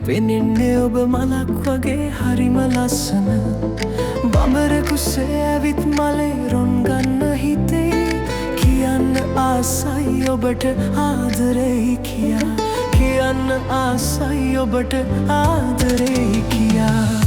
පෙනෙන්නේ ඔබ මලක් වගේ හරිම ලස්සන බඹරකුසේ ඇවිත් මලේ රොන් ගන්න හිතේ කියන්න ආසයි ඔබට ආදරෙයි කියා කියන්න ආසයි ඔබට ආදරෙයි කියා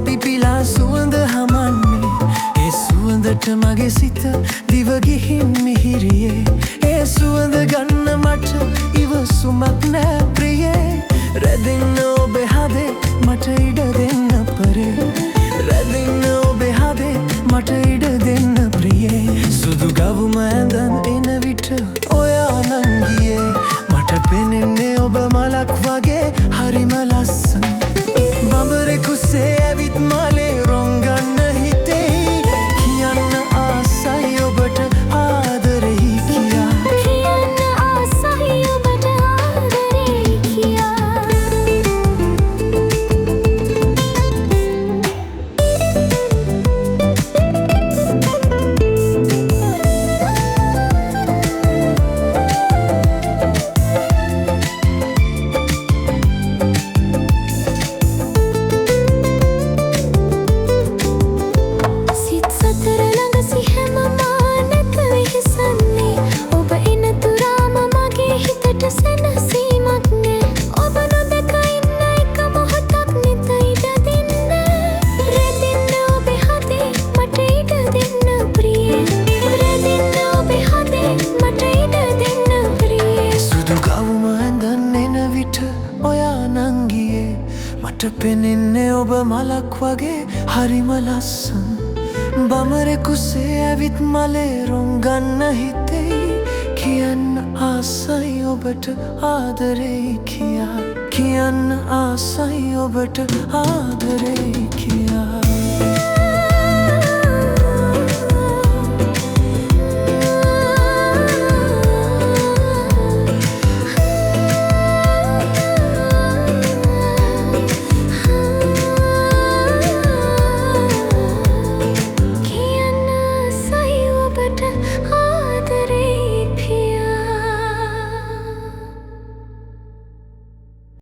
පිපිලා සුවඳ හමන්නේ ඒ සුවඳට මගේ සිත දිව ගිහින් මිහිරියේ ඒ සුවඳ ගන්න මට ඉවසුමක් නෑ ප්‍රියේ රැඳෙන්න ඔබේ හදේ මට ඉඩ දෙන්න පරේ රැඳෙන්න ඔබේ හදේ මට ඉඩ දෙන්න ප්‍රියේ සුදු ගවුම ඇඳන් එන විට ඔයා නම් ගියේ මට පෙනෙන්නේ ඔබ මලක් වගේ හරිම ලස්සන බඹරෙකුසේ ඇවිත් මලේ රොන් ගන්න හිතේ කියන්න ආසයි ඔබට ආදරෙයි කියා කියන්න ආසයි ඔබට ආදරෙයි කියා මට පෙනෙන්නේ ඔබ මලක් වගේ හරිම ලස්සන බඹරෙකුසේ ඇවිත් මලේ රොන් ගන්න හිතෙයි කියන්න ආසයි ඔබට ආදරෙයි කියා කියන්න ආසයි ඔබට ආදරෙයි කියා